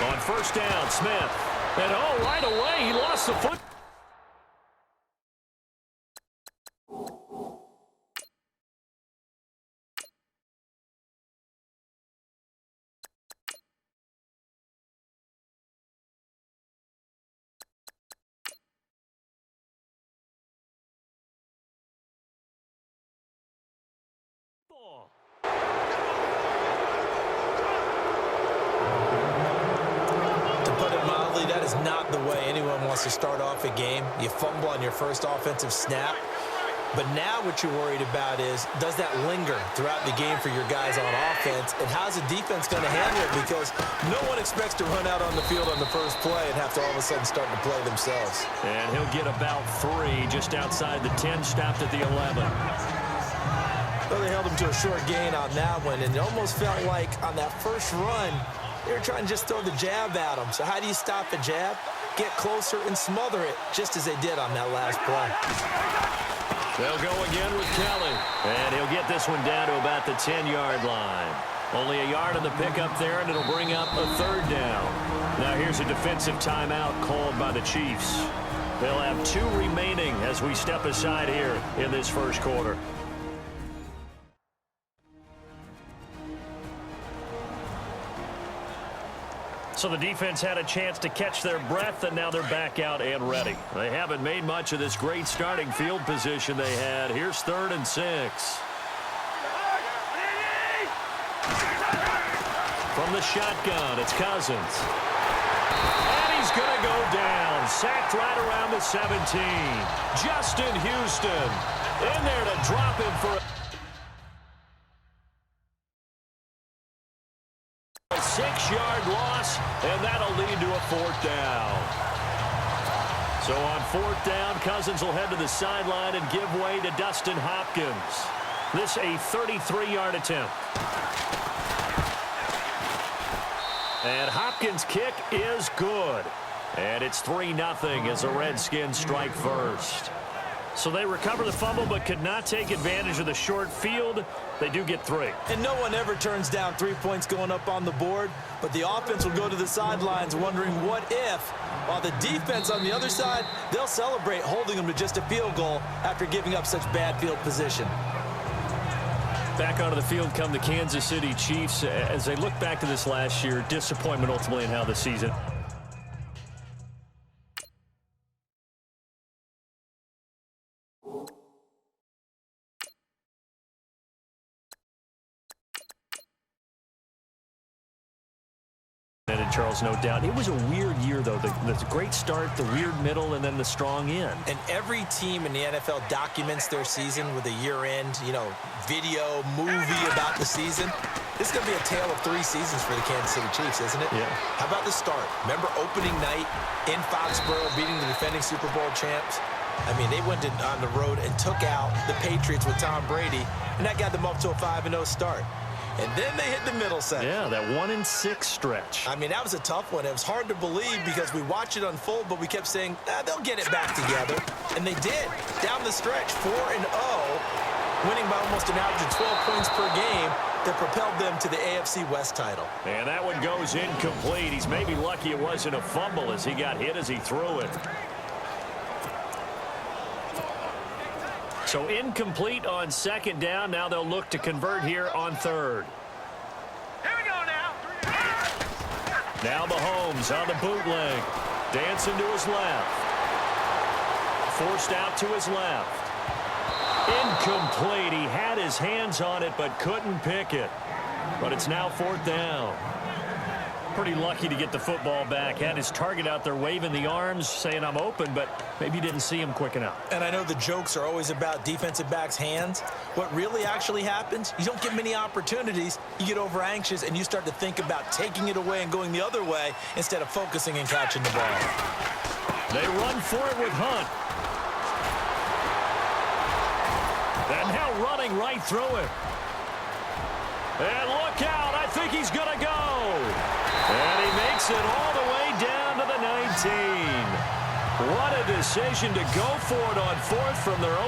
On first down, Smith. And right away, he lost the foot. That is not the way anyone wants to start off a game. You fumble on your first offensive snap. But now what you're worried about is, does that linger throughout the game for your guys on offense? And how's the defense going to handle it? Because no one expects to run out on the field on the first play and have to all of a sudden start to play themselves. And he'll get about 3 just outside the 10, stopped at the 11. Well, they held him to a short gain on that one, and it almost felt like on that first run, they were trying to just throw the jab at him. So how do you stop a jab? Get closer and smother it, just as they did on that last play. They'll go again with Kelly. And he'll get this one down to about the 10-yard line. Only a yard on the pickup there, and it'll bring up a 3rd down. Now here's a defensive timeout called by the Chiefs. They'll have 2 remaining as we step aside here in this first quarter. So the defense had a chance to catch their breath, and now they're back out and ready. They haven't made much of this great starting field position they had. Here's 3rd and 6. From the shotgun, it's Cousins. And he's going to go down. Sacked right around the 17. Justin Houston in there to drop him for a 6-yard loss, and that'll lead to a 4th down. So on 4th down, Cousins will head to the sideline and give way to Dustin Hopkins. This a 33-yard attempt. And Hopkins' kick is good. And it's 3-0 as the Redskins strike first. So they recover the fumble but could not take advantage of the short field. They do get 3. And no one ever turns down 3 points going up on the board, but the offense will go to the sidelines wondering what if, while the defense on the other side, they'll celebrate holding them to just a field goal after giving up such bad field position. Back onto the field come the Kansas City Chiefs. As they look back to this last year, disappointment ultimately in how the season and Charles, no doubt. It was a weird year, though. The great start, the weird middle, and then the strong end. And every team in the NFL documents their season with a year-end, video, movie about the season. This is going to be a tale of 3 seasons for the Kansas City Chiefs, isn't it? Yeah. How about the start? Remember opening night in Foxborough, beating the defending Super Bowl champs? I mean, they went on the road and took out the Patriots with Tom Brady, and that got them up to a 5-0 start. And then they hit the middle section. Yeah, that 1-6 stretch. I mean, that was a tough one. It was hard to believe because we watched it unfold, but we kept saying, they'll get it back together. And they did. Down the stretch, 4-0, winning by almost an average of 12 points per game that propelled them to the AFC West title. And that one goes incomplete. He's maybe lucky it wasn't a fumble as he got hit as he threw it. So incomplete on 2nd down. Now they'll look to convert here on 3rd. Here we go now. Now Mahomes on the bootleg. Dancing to his left. Forced out to his left. Incomplete. He had his hands on it but couldn't pick it. But it's now 4th down. Pretty lucky to get the football back. Had his target out there waving the arms, saying I'm open, but maybe didn't see him quick enough. And I know the jokes are always about defensive backs' hands. What really actually happens, you don't get many opportunities. You get over anxious and you start to think about taking it away and going the other way instead of focusing and catching the ball. They run for it with Hunt. And now running right through it. And look out, I think he's going to go. And he makes it all the way down to the 19. What a decision to go for it on 4th from their own.